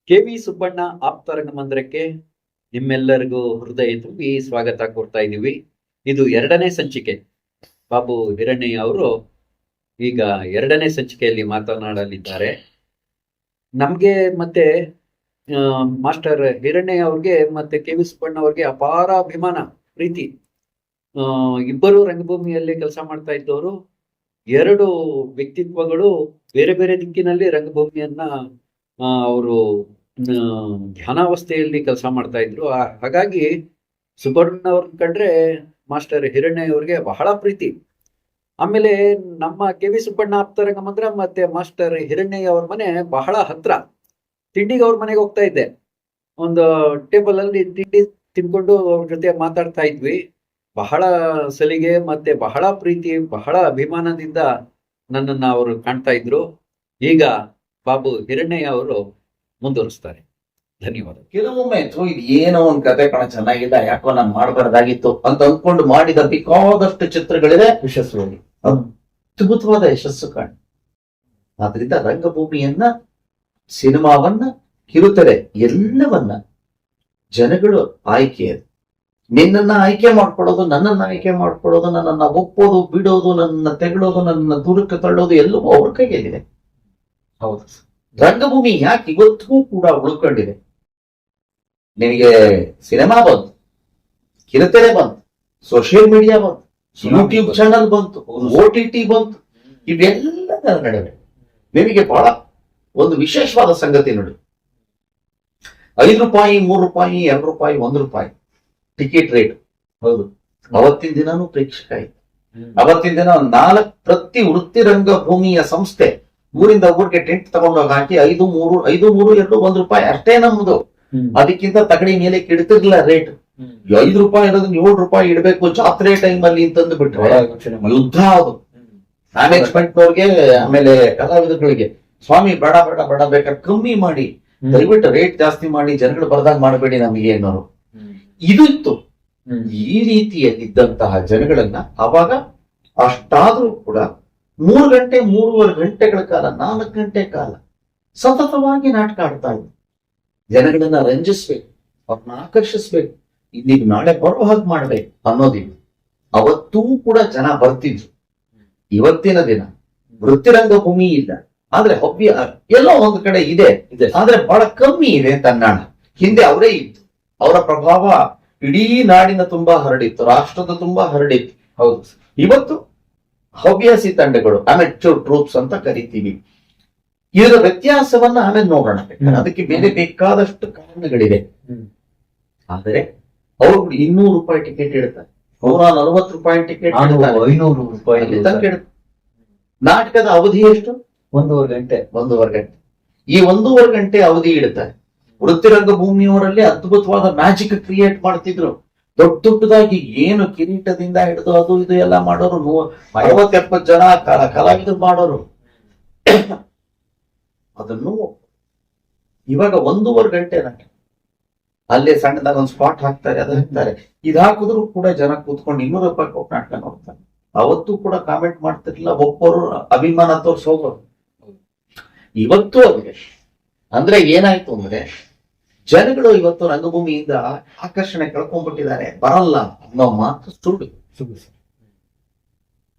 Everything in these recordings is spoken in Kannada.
ಕೆ.ವಿ. ಸುಬ್ಬಣ್ಣ ಆಪ್ತರಂಗ ಮಂದಿರಕ್ಕೆ ನಿಮ್ಮೆಲ್ಲರಿಗೂ ಹೃದಯ ತುಂಬಿ ಸ್ವಾಗತ ಕೊಡ್ತಾ ಇದ್ದೀವಿ. ಇದು 2ನೇ ಸಂಚಿಕೆ. ಬಾಬು ಹಿರಣ್ಣಯ್ಯ ಅವರು ಈಗ 2ನೇ ಸಂಚಿಕೆಯಲ್ಲಿ ಮಾತನಾಡಲಿದ್ದಾರೆ. ನಮ್ಗೆ ಮತ್ತೆ ಮಾಸ್ಟರ್ ಹಿರಣ್ಣಯ್ಯ ಅವ್ರಿಗೆ ಮತ್ತೆ ಕೆ.ವಿ. ಸುಬ್ಬಣ್ಣ ಅವ್ರಿಗೆ ಅಪಾರ ಅಭಿಮಾನ, ಪ್ರೀತಿ. ಇಬ್ಬರು ರಂಗಭೂಮಿಯಲ್ಲಿ ಕೆಲಸ ಮಾಡ್ತಾ ಇದ್ದವರು. 2 ವ್ಯಕ್ತಿತ್ವಗಳು ಬೇರೆ ಬೇರೆ ದಿಕ್ಕಿನಲ್ಲಿ ರಂಗಭೂಮಿಯನ್ನ ಅವರು ಧ್ಯಾನಾವಸ್ಥೆಯಲ್ಲಿ ಕೆಲಸ ಮಾಡ್ತಾ ಇದ್ರು. ಹಾಗಾಗಿ ಸುಬ್ಬಣ್ಣ ಅವ್ರನ್ನ ಕಂಡ್ರೆ ಮಾಸ್ಟರ್ ಹಿರಣ್ಣಯ್ಯ ಅವ್ರಿಗೆ ಬಹಳ ಪ್ರೀತಿ. ಆಮೇಲೆ ನಮ್ಮ ಕೆ.ವಿ. ಸುಬ್ಬಣ್ಣ ಆಪ್ತರಂಗ ಮಂದಿರ ಮತ್ತೆ ಮಾಸ್ಟರ್ ಹಿರಣ್ಣಯ್ಯ ಅವ್ರ ಮನೆ ಬಹಳ ಹತ್ರ. ತಿಂಡಿಗೆ ಅವ್ರ ಮನೆಗೆ ಹೋಗ್ತಾ ಇದ್ದೆ. ಒಂದು ಟೇಬಲ್ ಅಲ್ಲಿ ತಿಂಡಿ ತಿನ್ಕೊಂಡು ಅವ್ರ ಜೊತೆ ಮಾತಾಡ್ತಾ ಇದ್ವಿ. ಬಹಳ ಸಲಿಗೆ ಮತ್ತೆ ಬಹಳ ಪ್ರೀತಿ, ಬಹಳ ಅಭಿಮಾನದಿಂದ ನನ್ನನ್ನ ಅವರು ಕಾಣ್ತಾ ಇದ್ರು. ಈಗ ಬಾಬು ಹಿರಣ್ಣಯ್ಯ ಅವರು ಮುಂದುವರಿಸ್ತಾರೆ. ಧನ್ಯವಾದ. ಕೆಲವೊಮ್ಮೆ ಇದು ಏನೋ ಒಂದ್ ಕತೆ ಕಣ ಚೆನ್ನಾಗಿಲ್ಲ, ಯಾಕೋ ನಾನು ಮಾಡಬಾರ್ದಾಗಿತ್ತು ಅಂತ ಅಂದ್ಕೊಂಡು ಮಾಡಿದ ಬೇಕಾದಷ್ಟು ಚಿತ್ರಗಳಿದೆ, ಯಶಸ್ವಿಯಾಗಿ ಅದ್ಭುತವಾದ ಯಶಸ್ಸು ಕಾಣ್. ಆದ್ರಿಂದ ರಂಗಭೂಮಿಯನ್ನ, ಸಿನಿಮಾವನ್ನ, ಕಿರುತೆರೆ ಎಲ್ಲವನ್ನ ಜನಗಳು ಆಯ್ಕೆ, ನಿನ್ನನ್ನ ಆಯ್ಕೆ ಮಾಡ್ಕೊಳ್ಳೋದು, ನನ್ನನ್ನ ಆಯ್ಕೆ ಮಾಡ್ಕೊಳ್ಳೋದು, ನನ್ನನ್ನ ಒಪ್ಪೋದು, ಬಿಡೋದು, ನನ್ನ ತೆಗಳೋದು, ನನ್ನ ದೂರಕ್ಕೆ ತಳ್ಳೋದು ಎಲ್ಲವೂ ಅವ್ರ ಕೈಯಲ್ಲಿದೆ. ಹೌದು, ರಂಗಭೂಮಿ ಯಾಕೆ ಇವತ್ತಿಗೂ ಕೂಡ ಉಳ್ಕೊಂಡಿದೆ? ನಿನಗೆ ಸಿನಿಮಾ ಬಂತು, ಕಿರುತೆರೆ ಬಂತು, ಸೋಷಿಯಲ್ ಮೀಡಿಯಾ ಬಂತು, ಯೂಟ್ಯೂಬ್ ಚಾನಲ್ ಬಂತು, OTT ಬಂತು. ಇವೆಲ್ಲದರ ನಡುವೆ ನಿನಗೆ ಬಹಳ ಒಂದು ವಿಶೇಷವಾದ ಸಂಗತಿ ನೋಡಿ. 5 ರೂಪಾಯಿ, 3 ರೂಪಾಯಿ, 2 ರೂಪಾಯಿ, 1 ರೂಪಾಯಿ ಟಿಕೆಟ್ ರೇಟ್. ಹೌದು, ಅವತ್ತಿನ ದಿನಾನು ಪ್ರೇಕ್ಷಕ ಇತ್ತು. ಅವತ್ತಿನ ದಿನ 4 ಪ್ರತಿ ವೃತ್ತಿ ರಂಗಭೂಮಿಯ ಸಂಸ್ಥೆ ಊರಿಂದ ಊರಿಗೆ ಟೆಂಟ್ ತಗೊಂಡೋಗಿ ಹಾಕಿ 5, 3, 2, 1 ರೂಪಾಯಿ ಅಷ್ಟೇ ನಮ್ದು. ಅದಕ್ಕಿಂತ ತಗಡಿ ಮೇಲೆ ಇಡ್ತಿರ್ಲಿಲ್ಲ ರೇಟ್. 5 ರೂಪಾಯಿ ಇರೋದನ್ನ 7 ರೂಪಾಯಿ ಇಡಬೇಕು ಜಾತ್ರೆ ಟೈಮ್ ಅಲ್ಲಿ ಅಂತಂದು ಬಿಟ್ರೆ ಯುದ್ಧ. ಅದು ಮ್ಯಾನೇಜ್ಮೆಂಟ್ ನವ್ರಿಗೆ, ಆಮೇಲೆ ಕಲಾವಿದಗಳಿಗೆ, ಸ್ವಾಮಿ ಬೇಡ ಬೇಡ ಬೇಡ, ಬೇಕಾದ್ರೆ ಕಮ್ಮಿ ಮಾಡಿ, ದಯವಿಟ್ಟು ರೇಟ್ ಜಾಸ್ತಿ ಮಾಡಿ, ಜನಗಳು ಬರ್ದಾಗ ಮಾಡಬೇಡಿ ನಮಗೆ ಅನ್ನೋರು ಇದು ಇತ್ತು. ಈ ರೀತಿಯಲ್ಲಿದ್ದಂತಹ ಜನಗಳನ್ನ ಅವಾಗ ಅಷ್ಟಾದ್ರೂ ಕೂಡ 3 ಗಂಟೆ, 3.5 ಗಂಟೆಗಳ ಕಾಲ, 4 ಗಂಟೆ ಕಾಲ ಸತತವಾಗಿ ನಾಟಕ ಆಡ್ತಾ ಇದ್ರು. ಜನಗಳನ್ನ ರಂಜಿಸ್ಬೇಕು, ಅವ್ರನ್ನ ಆಕರ್ಷಿಸ್ಬೇಕು, ಇನ್ನೀಗ ನಾಳೆ ಬರೋ ಹಾಗೆ ಮಾಡ್ಬೇಕು ಅನ್ನೋದಿಲ್ಲ. ಅವತ್ತೂ ಕೂಡ ಜನ ಬರ್ತಿದ್ರು. ಇವತ್ತಿನ ದಿನ ವೃತ್ತಿರಂಗಭೂಮಿ ಇಲ್ಲ, ಆದ್ರೆ ಹವ್ಯ ಎಲ್ಲೋ ಒಂದು ಕಡೆ ಇದೆ, ಆದ್ರೆ ಬಹಳ ಕಮ್ಮಿ ಇದೆ ತನ್ನಾಣ. ಹಿಂದೆ ಅವರೇ ಇತ್ತು, ಅವರ ಪ್ರಭಾವ ಇಡೀ ನಾಡಿನ ತುಂಬಾ ಹರಡಿತ್ತು, ರಾಷ್ಟ್ರದ ತುಂಬಾ ಹರಡಿತ್ತು. ಹೌದು, ಇವತ್ತು ಹವ್ಯಾಸಿ ತಂಡಗಳು, ಅಮೆಚೂರ್ ಟ್ರೂಪ್ಸ್ ಅಂತ ಕರಿತೀವಿ. ಇದರ ವ್ಯತ್ಯಾಸವನ್ನ ಆಮೇಲೆ ನೋಡೋಣ, ಅದಕ್ಕೆ ಬೇರೆ ಬೇಕಾದಷ್ಟು ಕಾರಣಗಳಿವೆ. ಆದರೆ ಅವರು 200 ರೂಪಾಯಿ ಟಿಕೆಟ್ ಇಡ್ತಾರೆ, 140 ರೂಪಾಯಿ ಟಿಕೆಟ್, 500 ರೂಪಾಯಿ ತನಕ ಇಡ್ತಾರೆ. ನಾಟಕದ ಅವಧಿ ಎಷ್ಟು? 1.5 ಗಂಟೆ. 1.5 ಗಂಟೆ. ಈ 1.5 ಗಂಟೆ ಅವಧಿ ಇಡುತ್ತಾರೆ. ವೃತ್ತಿರಂಗ ಭೂಮಿಯವರಲ್ಲಿ ಅದ್ಭುತವಾದ ಮ್ಯಾಜಿಕ್ ಕ್ರಿಯೇಟ್ ಮಾಡ್ತಿದ್ರು. ದೊಡ್ಡ ದೊಡ್ಡದಾಗಿ ಏನು ಕಿರೀಟದಿಂದ ಹಿಡಿದು ಅದು ಇದು ಎಲ್ಲ ಮಾಡೋರು, 60-70 ಜನ ಕಲಾವಿದರು ಮಾಡೋರು. ಅದನ್ನು ಇವಾಗ 1.5 ಗಂಟೆ ನಾಟಕ, ಅಲ್ಲೇ ಸಣ್ಣದಾಗ ಒಂದು ಸ್ಪಾಟ್ ಹಾಕ್ತಾರೆ, ಅದು ಹಾಕ್ತಾರೆ. ಇದು ಹಾಕಿದ್ರು ಕೂಡ ಜನ ಕೂತ್ಕೊಂಡು 200 ರೂಪಾಯಿ ಕೊಟ್ಟು ನಾಟಕ ನೋಡ್ತಾರೆ. ಅವತ್ತು ಕೂಡ ಕಾಮೆಂಟ್ ಮಾಡ್ತಿರ್ಲಿಲ್ಲ, ಒಪ್ಪೋರು ಅಭಿಮಾನ ತೋರ್ಸೋರು. ಇವತ್ತು ಅವ್ರಿಗೆ ಅಂದ್ರೆ ಏನಾಯ್ತು ಅಂದ್ರೆ, ಜನಗಳು ಇವತ್ತು ರಂಗಭೂಮಿಯಿಂದ ಆಕರ್ಷಣೆ ಕಳ್ಕೊಂಡ್ಬಿಟ್ಟಿದ್ದಾರೆ. ಬರಲ್ಲ ಅನ್ನೋ ಮಾತು ಸುಳ್ಳು.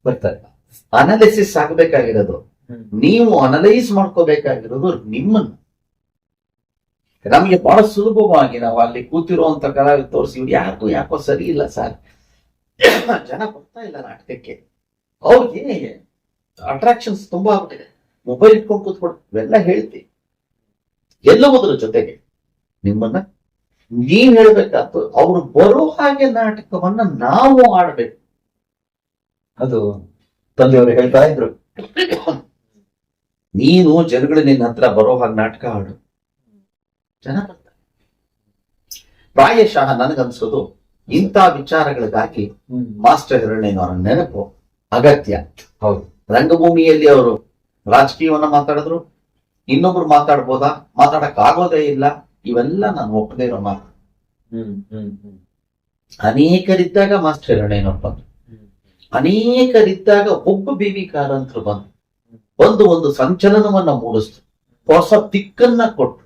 ಬರ್ತಾರೆ. ಅನಾಲಿಸಿಸ್ ಆಗ್ಬೇಕಾಗಿರೋದು, ನೀವು ಅನಲೈಸ್ ಮಾಡ್ಕೋಬೇಕಾಗಿರೋದು ನಿಮ್ಮನ್ನು. ನಮಗೆ ಬಹಳ ಸುಲಭವಾಗಿ ನಾವು ಅಲ್ಲಿ ಕೂತಿರುವಂತ ಕಲಾವಿದ ತೋರಿಸಿ, ಇವ್ರು ಯಾಕೋ ಸರಿ ಇಲ್ಲ ಸರ್, ಜನ ಬರ್ತಾ ಇಲ್ಲ ನಾಟಕಕ್ಕೆ, ಅವ್ರಿಗೆ ಅಟ್ರಾಕ್ಷನ್ಸ್ ತುಂಬಾ ಆಗ್ಬಿಟ್ಟಿದೆ, ಮೊಬೈಲ್ ಇಟ್ಕೊಂಡು ಕೂತ್ಕೊಂಡು ಇವೆಲ್ಲ ಹೇಳ್ತೀವಿ. ಎಲ್ಲವುದ್ರ ಜೊತೆಗೆ ನಿಮ್ಮನ್ನ ನೀವ್ ಹೇಳ್ಬೇಕಾಯ್ತು, ಅವ್ರು ಬರೋ ಹಾಗೆ ನಾಟಕವನ್ನ ನಾವು ಆಡ್ಬೇಕು. ಅದು ತಂದೆಯವರು ಹೇಳ್ತಾ ಇದ್ರು, ನೀನು ಜನಗಳು ನಿನ್ನ ಹತ್ರ ಬರೋ ಹಾಗೆ ನಾಟಕ ಆಡು, ಜನ ಬರ್ತಾರೆ. ಪ್ರಾಯಶಃ ನನಗನ್ಸೋದು ಇಂಥ ವಿಚಾರಗಳಿಗಾಗಿ ಮಾಸ್ಟರ್ ಹಿರಣ್ಣಯ್ಯನವರ ನೆನಪು ಅಗತ್ಯ. ಹೌದು, ರಂಗಭೂಮಿಯಲ್ಲಿ ಅವರು ರಾಜಕೀಯವನ್ನ ಮಾತಾಡಿದ್ರು, ಇನ್ನೊಬ್ರು ಮಾತಾಡ್ಬೋದಾ, ಮಾತಾಡಕ್ ಆಗೋದೇ ಇಲ್ಲ, ಇವೆಲ್ಲ ನಾನು ಒಪ್ಪದೇ ಇರೋ ಮಾತು. ಅನೇಕರಿದ್ದಾಗ ಮಾಸ್ಟರ್ ಹಿರಣ್ಣಯ್ಯನವ್ರು ಬಂದ್ರು, ಅನೇಕರಿದ್ದಾಗ ಒಬ್ಬ BV ಕಾರಂತರು ಬಂದು ಒಂದು ಸಂಚಲನವನ್ನ ಮೂಡಿಸ್ತು, ಹೊಸ ದಿಕ್ಕನ್ನ ಕೊಟ್ಟು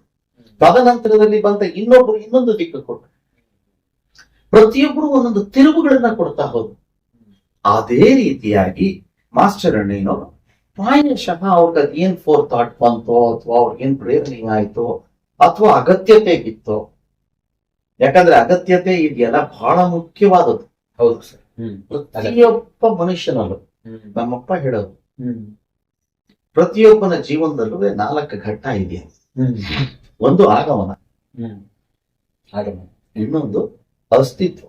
ತದನಂತರದಲ್ಲಿ ಬಂದ ಇನ್ನೊಬ್ಬರು ಇನ್ನೊಂದು ದಿಕ್ಕು ಕೊಟ್ಟರು. ಪ್ರತಿಯೊಬ್ಬರು ಒಂದೊಂದು ತಿರುವುಗಳನ್ನ ಕೊಡ್ತಾ ಹೋದ್ರು. ಅದೇ ರೀತಿಯಾಗಿ ಮಾಸ್ಟರ್ ಅಣ್ಣನವರು ಪ್ರಾಯಶಃ ಅವ್ರಿಗೆ ಅದೇನ್ ಫೋರ್ ಥಾಟ್ ಬಂತೋ ಅಥವಾ ಅವ್ರಿಗೇನ್ ಪ್ರೇರಣೆ ಆಯ್ತೋ ಅಥವಾ ಅಗತ್ಯತೆ ಬಿತ್ತೋ, ಯಾಕಂದ್ರೆ ಅಗತ್ಯತೆ ಇದೆಯಲ್ಲ ಬಹಳ ಮುಖ್ಯವಾದದ್ದು. ಹೌದು ಸರ್. ಪ್ರತಿಯೊಬ್ಬ ಮನುಷ್ಯನಲ್ಲೂ ನಮ್ಮಪ್ಪ ಹೇಳೋದು, ಪ್ರತಿಯೊಬ್ಬನ ಜೀವನದಲ್ಲೂ 4 ಘಟ್ಟ ಇದೆ. ಒಂದು ಆಗಮನ, ಇನ್ನೊಂದು ಅಸ್ತಿತ್ವ,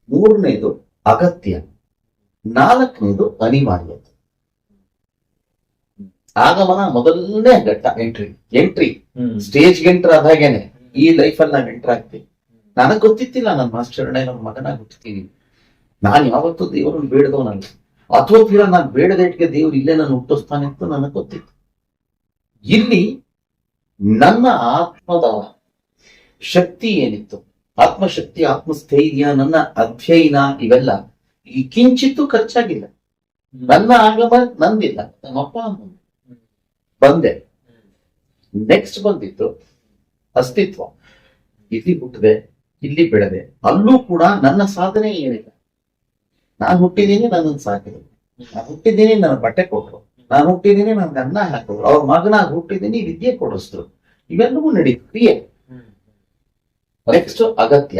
3ನೇದು ಅಗತ್ಯ, 4ನೇದು ಅನಿವಾರ್ಯತೆ. ಆಗಮನ ಮೊದಲನೇ ಘಟ್ಟ, ಎಂಟ್ರಿ ಸ್ಟೇಜ್ಗೆ ಎಂಟರ್ ಆದಾಗೇನೆ ಈ ಲೈಫ್ ಅಲ್ಲಿ ನಾವು ಎಂಟರ್ ಆಗ್ತೀವಿ. ನನಗ್ ಗೊತ್ತಿತ್ತಿಲ್ಲ ನನ್ನ ಮಾಸ್ಟರ್ ಅಣ್ಣ ನನ್ನ ಮಗನಾಗಿ ಹುಟ್ಟಿದ್ದೀನಿ. ನಾನು ಯಾವತ್ತೂ ದೇವರನ್ನು ಬೇಡದವನಲ್ಲ, ಅಥವಾ ತೀರಾ ನಾನು ಬೇಡದ ಇಟ್ಟಿಗೆ ದೇವ್ರು ಇಲ್ಲೇ ನಾನು ಹುಟ್ಟಿಸ್ತಾನೆ ಅಂತ ನನಗೆ ಗೊತ್ತಿತ್ತು. ಇಲ್ಲಿ ನನ್ನ ಆತ್ಮದ ಶಕ್ತಿ ಏನಿತ್ತು, ಆತ್ಮಶಕ್ತಿ, ಆತ್ಮಸ್ಥೈರ್ಯ, ನನ್ನ ಅಧ್ಯಯನ, ಇವೆಲ್ಲ ಈ ಕಿಂಚಿತ್ತೂ ಖರ್ಚಾಗಿಲ್ಲ. ನನ್ನ ಆಗಮ ನಂದಿಲ್ಲ, ನಮ್ಮಪ್ಪ ಬಂದೆ. ನೆಕ್ಸ್ಟ್ ಬಂದಿತ್ತು ಅಸ್ತಿತ್ವ. ಇಲ್ಲಿ ಹುಟ್ಟಿದೆ, ಇಲ್ಲಿ ಬೆಳೆದೆ, ಅಲ್ಲೂ ಕೂಡ ನನ್ನ ಸಾಧನೆ ಏನಿಲ್ಲ. ನಾನು ಹುಟ್ಟಿದ್ದೀನಿ, ನನ್ನನ್ನು ಸಾಕಿದ್ರು. ನಾನು ಹುಟ್ಟಿದ್ದೀನಿ, ನನ್ನ ಬಟ್ಟೆ ಕೊಟ್ರು. ನಾನು ಹುಟ್ಟಿದ್ದೀನಿ, ನನ್ಗೆ ಅನ್ನ ಹಾಕಿದ್ರು. ಅವ್ರ ಮಗನಾಗಿ ಹುಟ್ಟಿದ್ದೀನಿ, ವಿದ್ಯೆ ಕೊಡಿಸಿದ್ರು. ಇವೆಲ್ಲವೂ ನಡೀತು, ಕ್ರಿಯೆ. ನೆಕ್ಸ್ಟ್ ಅಗತ್ಯ.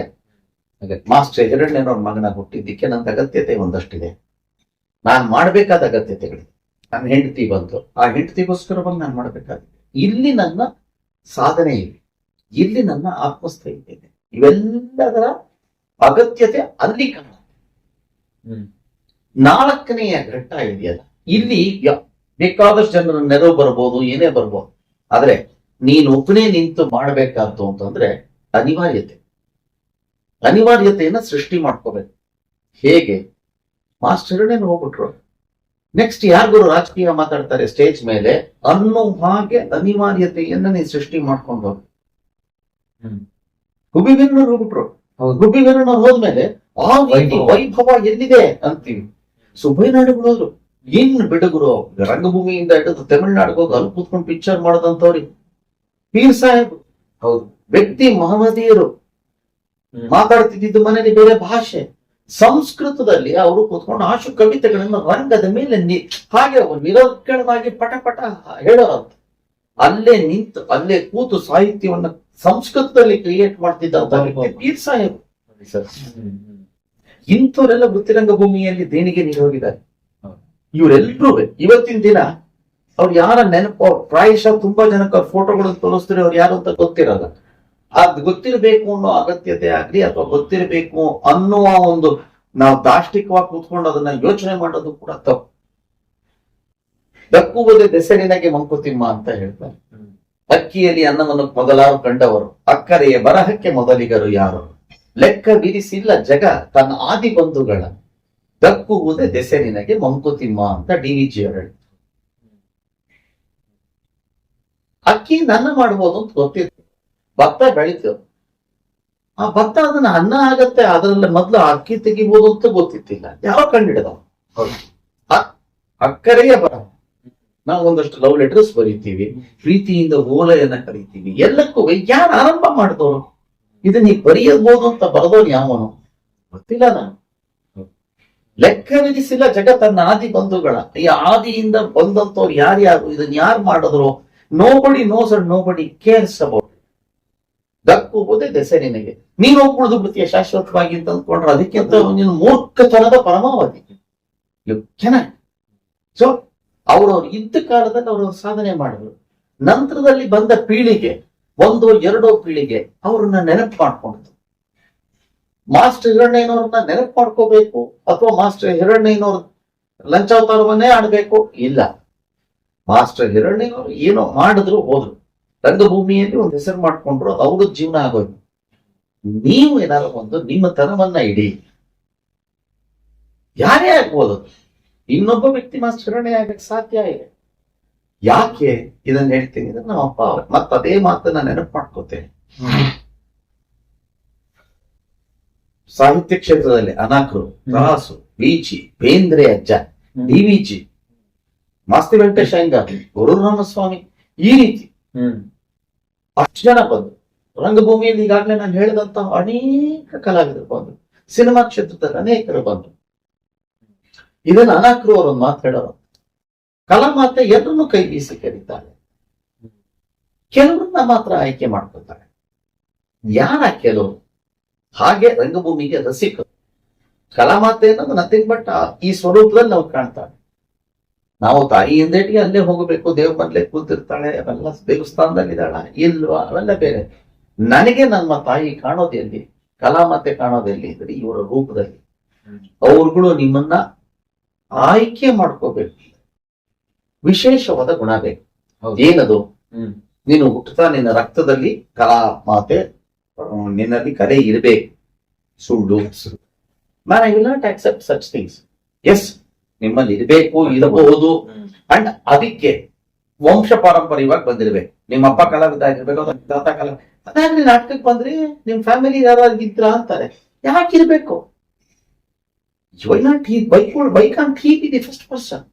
ಮಾಸ್ಟರ್ ಹಿರಣ್ಯನವ್ರ ಮಗನಾಗಿ ಹುಟ್ಟಿದ್ದಕ್ಕೆ ನನ್ನ ಅಗತ್ಯತೆ ಒಂದಷ್ಟಿದೆ. ನಾನ್ ಮಾಡ್ಬೇಕಾದ ಅಗತ್ಯತೆಗಳಿದೆ. ನನ್ನ ಹೆಂಡತಿ ಬಂತು, ಆ ಹೆಂಡತಿಗೋಸ್ಕರವಾಗಿ ನಾನು ಮಾಡ್ಬೇಕಾಗಿದೆ. ಇಲ್ಲಿ ನನ್ನ ಸಾಧನೆ ಇದೆ, ಇಲ್ಲಿ ನನ್ನ ಆತ್ಮಸ್ಥೈರ್ಯ ಇದೆ. ಇವೆಲ್ಲದರ ಅಗತ್ಯತೆ ಅಲ್ಲಿ ಕಾಣ. 4ನೆಯ ಘಟ್ಟ ಇದೆಯಲ್ಲ, ಇಲ್ಲಿ ಬೇಕಾದಷ್ಟು ಜನರ ನೆರವು ಬರ್ಬೋದು, ಏನೇ ಬರ್ಬೋದು. ಆದ್ರೆ ನೀನು ಒಬ್ಬನೇ ನಿಂತು ಮಾಡ್ಬೇಕಾದ್ದು ಅಂತಂದ್ರೆ ಅನಿವಾರ್ಯತೆ. ಅನಿವಾರ್ಯತೆಯನ್ನ ಸೃಷ್ಟಿ ಮಾಡ್ಕೋಬೇಕು. ಹೇಗೆ? ಮಾಸ್ಟರ್ ಹೋಗ್ಬಿಟ್ರು. ನೆಕ್ಸ್ಟ್ ಯಾರಿಗೂ ರಾಜಕೀಯ ಮಾತಾಡ್ತಾರೆ ಸ್ಟೇಜ್ ಮೇಲೆ ಅನ್ನೋ ಹಾಗೆ ಅನಿವಾರ್ಯತೆಯನ್ನ ನೀನು ಸೃಷ್ಟಿ ಮಾಡ್ಕೊಂಡು ಗುಬ್ಬಿವೀರನವ್ರು ಹೋಗ್ಬಿಟ್ರು. ಗುಬ್ಬಿವೀರನವ್ರು ಹೋದ್ಮೇಲೆ ಆ ವೈಭವ ಎಲ್ಲಿದೆ ಅಂತೀವಿ. ಸುಬ್ಬಯ್ಯನಾಡುಗಳು ಹೋದ್ರು. ಇನ್ ಬಿಡುಗರು ರಂಗಭೂಮಿಯಿಂದ ಹಿಡಿದು ತಮಿಳ್ನಾಡಿಗೆ ಹೋಗಿ ಅಲ್ಲಿ ಕೂತ್ಕೊಂಡು ಪಿಕ್ಚರ್ ಮಾಡದಂತವ್ರಿಗೆ ಪೀರ್ ಸಾಹೇಬ್, ಹೌದು, ವ್ಯಕ್ತಿ ಮಹಮ್ಮದೀಯರು ಮಾತಾಡ್ತಿದ್ದು ಮನೇಲಿ ಬೇರೆ ಭಾಷೆ. ಸಂಸ್ಕೃತದಲ್ಲಿ ಅವರು ಕೂತ್ಕೊಂಡು ಆಶು ಕವಿತೆಗಳನ್ನು ರಂಗದ ಮೇಲೆ ಹಾಗೆ ನಿರರ್ಗಳವಾಗಿ ಪಟ ಪಟ ಹೇಳೋರಂತ. ಅಲ್ಲೇ ನಿಂತು ಅಲ್ಲೇ ಕೂತು ಸಾಹಿತ್ಯವನ್ನ ಸಂಸ್ಕೃತದಲ್ಲಿ ಕ್ರಿಯೇಟ್ ಮಾಡ್ತಿದ್ದಂತ ವ್ಯಕ್ತಿ ಪೀರ್ ಸಾಹೇಬ್. ಇಂಥವರೆಲ್ಲ ವೃತ್ತಿರಂಗ ಭೂಮಿಯಲ್ಲಿ ದೇಣಿಗೆ ನೀಡಿ ಹೋಗಿದ್ದಾರೆ. ಇವರೆಲ್ಲರೂ ಇವತ್ತಿನ ದಿನ ಅವ್ರು ಯಾರ ನೆನಪು, ಪ್ರಾಯಶಃ ತುಂಬಾ ಜನಕ್ಕೆ ಅವ್ರ ಫೋಟೋಗಳನ್ನು ತೋರಿಸ್ತಾರೆ, ಅವ್ರು ಯಾರು ಅಂತ ಗೊತ್ತಿರಲ್ಲ. ಅದ್ ಗೊತ್ತಿರಬೇಕು ಅನ್ನೋ ಅಗತ್ಯತೆ ಆಗ್ಲಿ ಅಥವಾ ಗೊತ್ತಿರಬೇಕು ಅನ್ನುವ ಒಂದು ನಾವು ದಾಷ್ಟಿಕವಾಗಿ ಕೂತ್ಕೊಂಡು ಅದನ್ನ ಯೋಚನೆ ಮಾಡೋದು ಕೂಡ ತಪ್ಪು. ದಕ್ಕುವುದೇ ದೆಸೆನಿನಗೆ ಮಂಕುತಿಮ್ಮ ಅಂತ ಹೇಳ್ತಾರೆ. ಅಕ್ಕಿಯಲ್ಲಿ ಅನ್ನವನ್ನು ಮೊದಲಾರು ಕಂಡವರು, ಅಕ್ಕರೆಯ ಬರಹಕ್ಕೆ ಮೊದಲಿಗರು ಯಾರು, ಲೆಕ್ಕ ಬಿರಿಸಿಲ್ಲ ಜಗ ತನ್ನ ಆದಿ ಬಂಧುಗಳ, ದಕ್ಕುವುದೇ ದೆಸೆನಿನಗೆ ಮಂಕುತಿಮ್ಮ ಅಂತ DVG ಅವರು ಹೇಳ್ತಾರೆ. ಅಕ್ಕಿ ನನ್ನ ಮಾಡ್ಬೋದು ಅಂತ ಗೊತ್ತಿತ್ತು. ಭತ್ತ ಬೆಳೀತು, ಆ ಭತ್ತ ಅದನ್ನ ಅನ್ನ ಆಗತ್ತೆ, ಅದರಲ್ಲಿ ಮೊದ್ಲು ಅಕ್ಕಿ ತೆಗಿಬೋದು ಅಂತ ಗೊತ್ತಿತ್ತಿಲ್ಲ. ಯಾವ ಕಂಡಿಡದ ಅಕ್ಕರೆಯ ಬರಹ. ನಾವು ಒಂದಷ್ಟು ಲವ್ ಲೆಟರ್ಸ್ ಬರೀತೀವಿ, ಪ್ರೀತಿಯಿಂದ ಓಲೆಯನ್ನ ಕರೀತೀವಿ. ಎಲ್ಲಕ್ಕೂ ಯಾರು ಆರಂಭ ಮಾಡಿದವರು? ಇದನ್ನ ನೀ ಬರೆಯಬಹುದು ಅಂತ ಬರೆದವ್ರು ಯಾವನು ಗೊತ್ತಿಲ್ಲ. ನಾನು ಲೆಕ್ಕ ವಿಧಿಸಿಲ್ಲ ಜಗತ್ತನ್ನ ಆದಿ ಬಂಧುಗಳ. ಈ ಆದಿಯಿಂದ ಬಂದಂತವ್ರು ಯಾರ್ಯಾರು, ಇದನ್ನ ಯಾರು ಮಾಡಿದ್ರು? Nobody knows and nobody cares about. ದಕ್ಕುವುದೇ ದೆಸೆನಿನಗೆ. ನೀನು ಹೋಗ್ಬಿಡುದು ಬಿಡ್ತೀಯ ಶಾಶ್ವತವಾಗಿ ಅಂತ ಅಂದ್ಕೊಂಡ್ರೆ ಅದಕ್ಕಿಂತ ನೀನು ಮೂರ್ಖತನದ ಪರಮಾವಧಿ. ಚೆನ್ನಾಗಿ. ಸೊ ಅವ್ರವ್ರು ಇದ್ದ ಕಾಲದಲ್ಲಿ ಅವ್ರವ್ರ ಸಾಧನೆ ಮಾಡಿದ್ರು. ನಂತರದಲ್ಲಿ ಬಂದ ಪೀಳಿಗೆ, 1 2 ಪೀಳಿಗೆ ಅವ್ರನ್ನ ನೆನಪು ಮಾಡ್ಕೊಂಡು ಮಾಸ್ಟರ್ ಹಿರಣ್ಣಯ್ಯನವ್ರನ್ನ ನೆನಪು ಮಾಡ್ಕೋಬೇಕು ಅಥವಾ ಮಾಸ್ಟರ್ ಹಿರಣ್ಣಯ್ಯನವ್ರ ಲಂಚಾವತಾರವನ್ನೇ ಆಡ್ಬೇಕು? ಇಲ್ಲ. ಮಾಸ್ಟರ್ ಹಿರಣ್ಣಯ್ಯನವ್ರು ಏನೋ ಮಾಡಿದ್ರು, ಹೋದ್ರು, ರಂಗಭೂಮಿಯಲ್ಲಿ ಒಂದು ಹೆಸರು ಮಾಡ್ಕೊಂಡ್ರು, ಅವ್ರ ಜೀವನ ಆಗೋಯ್ತು. ನೀವು ಏನಾದ್ರು ಒಂದು ನಿಮ್ಮ ತನವನ್ನ ಇಡಿ. ಯಾರೇ ಆಗ್ಬೋದು. ಇನ್ನೊಬ್ಬ ವ್ಯಕ್ತಿ ಮಾಸ್ಟರ್ ಹಿರಣ್ಣಯ್ಯ ಆಗಕ್ಕೆ ಸಾಧ್ಯ ಇದೆ. ಯಾಕೆ ಇದನ್ನ ಹೇಳ್ತೀನಿ ಅಂದ್ರೆ ನಮ್ಮಪ್ಪ ಮತ್ತದೇ ಮಾತನ್ನ ನೆನಪು ಮಾಡ್ಕೋತೇನೆ. ಸಾಹಿತ್ಯ ಕ್ಷೇತ್ರದಲ್ಲಿ ಅನಾಕರು, ರಾಸು, ಬೀಚಿ, ಬೇಂದ್ರೆ ಅಜ್ಜ, DVG, ಮಾಸ್ತಿ ವೆಂಕಟೇಶ ಅಯ್ಯಂಗಾರ್, ಗುರು ರಾಮಸ್ವಾಮಿ, ಈ ರೀತಿ ಅಷ್ಟು ಜನ ಬಂದು ರಂಗಭೂಮಿಯಲ್ಲಿ ಈಗಾಗಲೇ ನಾನು ಹೇಳಿದಂತಹ ಅನೇಕ ಕಲಾವಿದರು ಬಂದರು, ಸಿನಿಮಾ ಕ್ಷೇತ್ರದಲ್ಲಿ ಅನೇಕರು ಬಂದರು. ಇದನ್ನ ಅನಾಕ್ರು ಅವರೊಂದು ಮಾತಾಡೋರು, ಕಲಾಮಾತೆ ಎಲ್ಲರನ್ನೂ ಕೈ ಬೀಸಿ ಕರೀತಾರೆ, ಕೆಲವ್ರನ್ನ ಮಾತ್ರ ಆಯ್ಕೆ ಮಾಡ್ಕೊತಾರೆ. ಯಾರ ಕೆಲವರು? ಹಾಗೆ ರಂಗಭೂಮಿಗೆ ರಸಿಕರು. ಕಲಾಮಾತೆ ಅನ್ನೋದು ನಥಿಂಗ್ ಬಟ್ ಈ ಸ್ವರೂಪದಲ್ಲಿ ನಾವು ಕಾಣ್ತಾಳೆ. ನಾವು ತಾಯಿ ಹಿಂದೇಟಿಗೆ ಅಲ್ಲೇ ಹೋಗಬೇಕು, ದೇವ್ರ ಮನೇಲೆ ಕೂತಿರ್ತಾಳೆ, ಅವೆಲ್ಲ ದೇವಸ್ಥಾನದಲ್ಲಿದ್ದಾಳ ಇಲ್ವಾ, ಅವೆಲ್ಲ ಬೇರೆ. ನನಗೆ ನಮ್ಮ ತಾಯಿ ಕಾಣೋದು ಎಲ್ಲಿ, ಕಲಾಮಾತೆ ಕಾಣೋದು ಎಲ್ಲಿ ಇದ್ರೆ ಇವರ ರೂಪದಲ್ಲಿ. ಅವ್ರುಗಳು ನಿಮ್ಮನ್ನ ಆಯ್ಕೆ ಮಾಡ್ಕೋಬೇಕು. ವಿಶೇಷವಾದ ಗುಣ ಬೇಕು. ಏನದು? ನೀನು ಹುಟ್ಟುತ್ತಾ ನಿನ್ನ ರಕ್ತದಲ್ಲಿ ಕಲಾಮಾತೆ, ನಿನ್ನಲ್ಲಿ ಕಲೆ ಇರಬೇಕು. ಸುಳ್ಳು man, I will not accept such things. Yes, ನಿಮ್ಮಲ್ಲಿ ಇರಬೇಕು, ಇರಬಹುದು. ಅಂಡ್ ಅದಕ್ಕೆ ವಂಶ ಪಾರಂಪರ್ಯವಾಗಿ ಬಂದಿರ್ಬೇಕು. ನಿಮ್ಮ ಅಪ್ಪ ಕಲಾವಿದ ಆಗಿರ್ಬೇಕು, ತಾತ ಕಲಾವಿದ. ಅದಾಗ್ಲಿ ನಾಟಕಕ್ಕೆ ಬಂದ್ರೆ ನಿಮ್ ಫ್ಯಾಮಿಲಿ ಯಾರಾದ್ರು ಇದ್ರ ಅಂತಾರೆ, ಯಾಕಿರ್ಬೇಕು? Why can't he be the first person?